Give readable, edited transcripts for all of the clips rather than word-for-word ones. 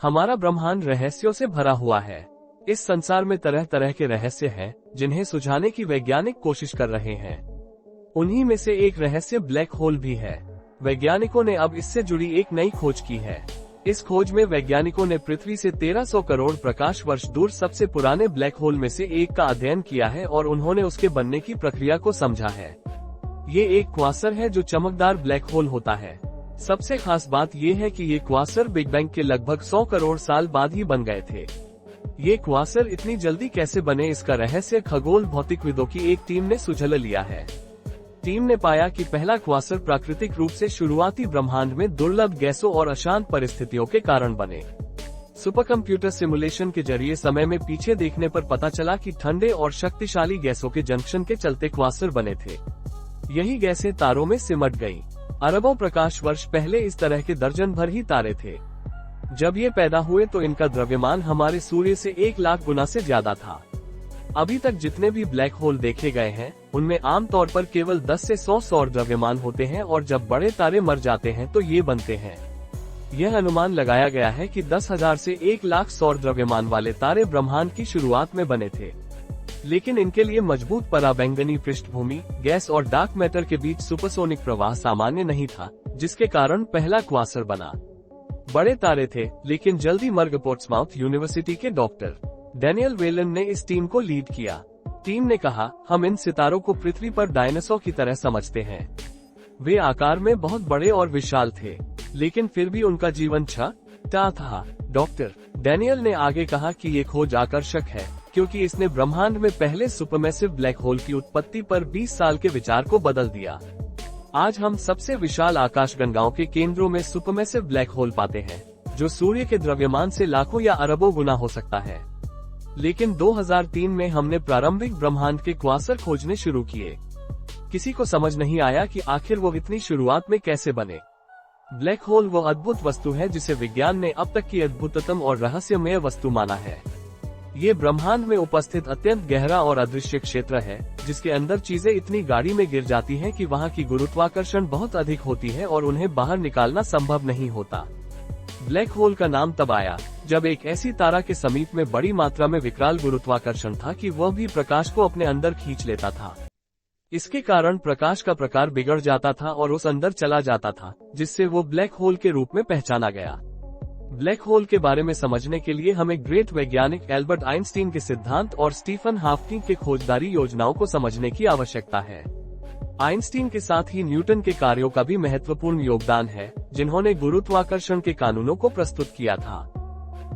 हमारा ब्रह्मांड रहस्यों से भरा हुआ है। इस संसार में तरह तरह के रहस्य हैं, जिन्हें सुझाने की वैज्ञानिक कोशिश कर रहे हैं। उन्हीं में से एक रहस्य ब्लैक होल भी है। वैज्ञानिकों ने अब इससे जुड़ी एक नई खोज की है। इस खोज में वैज्ञानिकों ने पृथ्वी से 1300 करोड़ प्रकाश वर्ष दूर सबसे पुराने ब्लैक होल में से एक का अध्ययन किया है और उन्होंने उसके बनने की प्रक्रिया को समझा है। ये एक क्वासर है जो चमकदार ब्लैक होल होता है। सबसे खास बात यह है कि ये क्वासर बिग बैंग के लगभग 100 करोड़ साल बाद ही बन गए थे। ये क्वासर इतनी जल्दी कैसे बने, इसका रहस्य खगोल भौतिकविदों की एक टीम ने सुझल लिया है। टीम ने पाया कि पहला क्वासर प्राकृतिक रूप से शुरुआती ब्रह्मांड में दुर्लभ गैसों और अशांत परिस्थितियों के कारण बने। सुपरकंप्यूटर सिमुलेशन के जरिए समय में पीछे देखने पर पता चला कि ठंडे और शक्तिशाली गैसों के जंक्शन के चलते क्वासर बने थे। यही गैसें तारों में सिमट गईं। अरबों प्रकाश वर्ष पहले इस तरह के दर्जन भर ही तारे थे। जब ये पैदा हुए तो इनका द्रव्यमान हमारे सूर्य से 1 लाख गुना से ज्यादा था। अभी तक जितने भी ब्लैक होल देखे गए हैं, उनमें आमतौर पर केवल 10 से 100 सौर द्रव्यमान होते हैं और जब बड़े तारे मर जाते हैं तो ये बनते हैं। यह अनुमान लगाया गया है कि 10,000 से 1 लाख सौर द्रव्यमान वाले तारे ब्रह्मांड की शुरुआत में बने थे, लेकिन इनके लिए मजबूत पराबैंगनी पृष्ठभूमि, गैस और डार्क मैटर के बीच सुपरसोनिक प्रवाह सामान्य नहीं था, जिसके कारण पहला क्वासर बना। बड़े तारे थे, लेकिन जल्दी मर गए। पोर्ट्समाउथ यूनिवर्सिटी के डॉक्टर डैनियल वेलन ने इस टीम को लीड किया। टीम ने कहा, हम इन सितारों को पृथ्वी पर डायनासोर की तरह समझते हैं। वे आकार में बहुत बड़े और विशाल थे, लेकिन फिर भी उनका जीवन छोटा था। डॉक्टर डैनियल ने आगे कहा कि ये खोज आकर्षक है, क्योंकि इसने ब्रह्मांड में पहले सुपरमैसिव ब्लैक होल की उत्पत्ति पर 20 साल के विचार को बदल दिया। आज हम सबसे विशाल आकाशगंगाओं के केंद्रों में सुपरमैसिव ब्लैक होल पाते हैं, जो सूर्य के द्रव्यमान से लाखों या अरबों गुना हो सकता है। लेकिन 2003 में हमने प्रारंभिक ब्रह्मांड के क्वासर खोजने शुरू किए। किसी को समझ नहीं आया कि आखिर वो इतनी शुरुआत में कैसे बने। ब्लैक होल वो अद्भुत वस्तु है जिसे विज्ञान ने अब तक की अद्भुततम और रहस्यमय वस्तु माना है। ये ब्रह्मांड में उपस्थित अत्यंत गहरा और अदृश्य क्षेत्र है, जिसके अंदर चीजें इतनी गाढ़ी में गिर जाती हैं कि वहाँ की गुरुत्वाकर्षण बहुत अधिक होती है और उन्हें बाहर निकालना संभव नहीं होता। ब्लैक होल का नाम तब आया जब एक ऐसी तारा के समीप में बड़ी मात्रा में विकराल गुरुत्वाकर्षण था कि वह भी प्रकाश को अपने अंदर खींच लेता था। इसके कारण प्रकाश का प्रकार बिगड़ जाता था और उस अंदर चला जाता था, जिससे वो ब्लैक होल के रूप में पहचाना गया। ब्लैक होल के बारे में समझने के लिए हमें ग्रेट वैज्ञानिक एल्बर्ट आइंस्टीन के सिद्धांत और स्टीफन हॉकिंग के खोजदारी योजनाओं को समझने की आवश्यकता है। आइंस्टीन के साथ ही न्यूटन के कार्यों का भी महत्वपूर्ण योगदान है, जिन्होंने गुरुत्वाकर्षण के कानूनों को प्रस्तुत किया था।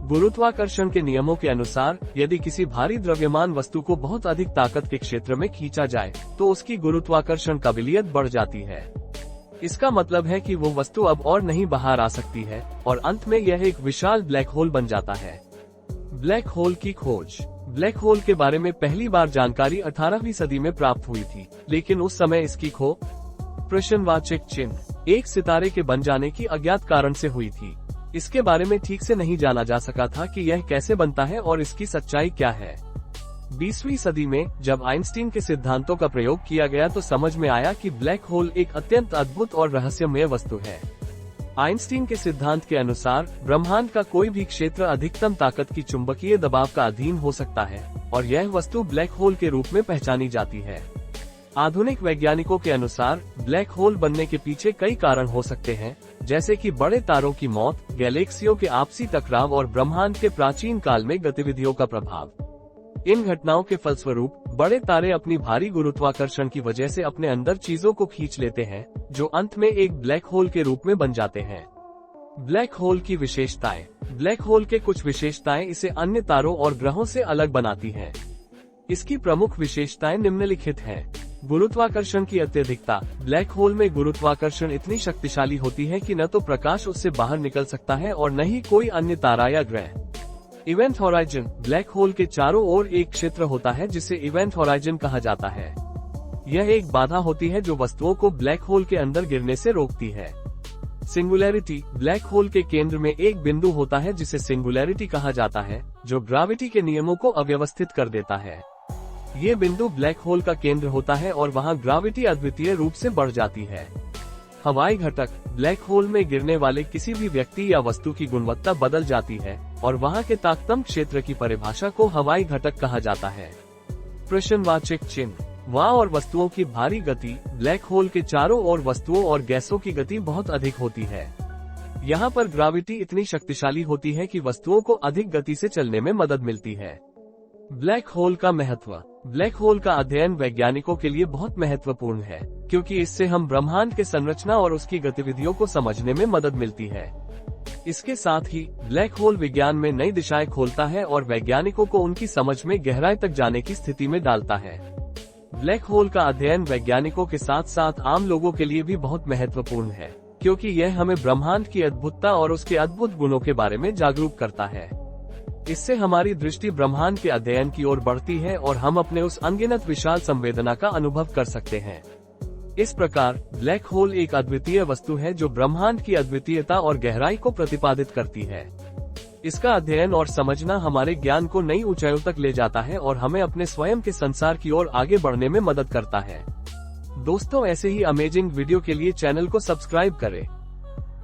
गुरुत्वाकर्षण के नियमों के अनुसार यदि किसी भारी द्रव्यमान वस्तु को बहुत अधिक ताकत के क्षेत्र में खींचा जाए तो उसकी गुरुत्वाकर्षण काबिलियत बढ़ जाती है। इसका मतलब है कि वो वस्तु अब और नहीं बाहर आ सकती है और अंत में यह एक विशाल ब्लैक होल बन जाता है। ब्लैक होल की खोज। ब्लैक होल के बारे में पहली बार जानकारी 18वीं सदी में प्राप्त हुई थी, लेकिन उस समय इसकी खोज प्रश्नवाचक चिन्ह एक सितारे के बन जाने की अज्ञात कारण से हुई थी। इसके बारे में ठीक से नहीं जाना जा सका था कि यह कैसे बनता है और इसकी सच्चाई क्या है। 20वीं सदी में जब आइंस्टीन के सिद्धांतों का प्रयोग किया गया तो समझ में आया कि ब्लैक होल एक अत्यंत अद्भुत और रहस्यमय वस्तु है। आइंस्टीन के सिद्धांत के अनुसार ब्रह्मांड का कोई भी क्षेत्र अधिकतम ताकत की चुंबकीय दबाव का अधीन हो सकता है और यह वस्तु ब्लैक होल के रूप में पहचानी जाती है। आधुनिक वैज्ञानिकों के अनुसार ब्लैक होल बनने के पीछे कई कारण हो सकते हैं, जैसे कि बड़े तारों की मौत, गैलेक्सियों के आपसी टकराव और ब्रह्मांड के प्राचीन काल में गतिविधियों का प्रभाव। इन घटनाओं के फलस्वरूप बड़े तारे अपनी भारी गुरुत्वाकर्षण की वजह से अपने अंदर चीजों को खींच लेते हैं, जो अंत में एक ब्लैक होल के रूप में बन जाते हैं। ब्लैक होल की विशेषताएं। ब्लैक होल के कुछ विशेषताएं इसे अन्य तारों और ग्रहों से अलग बनाती हैं। इसकी प्रमुख विशेषताएं निम्नलिखित हैं। गुरुत्वाकर्षण की अत्यधिकता। ब्लैक होल में गुरुत्वाकर्षण इतनी शक्तिशाली होती है कि न तो प्रकाश उससे बाहर निकल सकता है और न ही कोई अन्य तारा या ग्रह। Event horizon. ब्लैक होल के चारों ओर एक क्षेत्र होता है जिसे इवेंट होराइजन कहा जाता है। यह एक बाधा होती है जो वस्तुओं को ब्लैक होल के अंदर गिरने से रोकती है। सिंगुलैरिटी। ब्लैक होल के केंद्र में एक बिंदु होता है जिसे सिंगुलैरिटी कहा जाता है, जो ग्रेविटी के नियमों को अव्यवस्थित कर देता है। ये बिंदु ब्लैक होल का केंद्र होता है और वहाँ ग्रेविटी अद्वितीय रूप से बढ़ जाती है। हवाई घटक। ब्लैक होल में गिरने वाले किसी भी व्यक्ति या वस्तु की गुणवत्ता बदल जाती है और वहां के तापक्रम क्षेत्र की परिभाषा को हवाई घटक कहा जाता है। प्रश्नवाचक चिन्ह। वहाँ और वस्तुओं की भारी गति। ब्लैक होल के चारों ओर वस्तुओं और गैसों की गति बहुत अधिक होती है। यहाँ पर ग्रेविटी इतनी शक्तिशाली होती है कि वस्तुओं को अधिक गति से चलने में मदद मिलती है। ब्लैक होल का महत्व। ब्लैक होल का अध्ययन वैज्ञानिकों के लिए बहुत महत्वपूर्ण है, क्योंकि इससे हम ब्रह्मांड के संरचना और उसकी गतिविधियों को समझने में मदद मिलती है। इसके साथ ही ब्लैक होल विज्ञान में नई दिशाएं खोलता है और वैज्ञानिकों को उनकी समझ में गहराई तक जाने की स्थिति में डालता है। ब्लैक होल का अध्ययन वैज्ञानिकों के साथ साथ आम लोगों के लिए भी बहुत महत्वपूर्ण है, क्योंकि यह हमें ब्रह्मांड की अद्भुतता और उसके अद्भुत गुणों के बारे में जागरूक करता है। इससे हमारी दृष्टि ब्रह्मांड के अध्ययन की ओर बढ़ती है और हम अपने उस अनगिनत विशाल संवेदना का अनुभव कर सकते हैं। इस प्रकार ब्लैक होल एक अद्वितीय वस्तु है जो ब्रह्मांड की अद्वितीयता और गहराई को प्रतिपादित करती है। इसका अध्ययन और समझना हमारे ज्ञान को नई ऊंचाइयों तक ले जाता है और हमें अपने स्वयं के संसार की ओर आगे बढ़ने में मदद करता है। दोस्तों, ऐसे ही अमेजिंग वीडियो के लिए चैनल को सब्सक्राइब करें।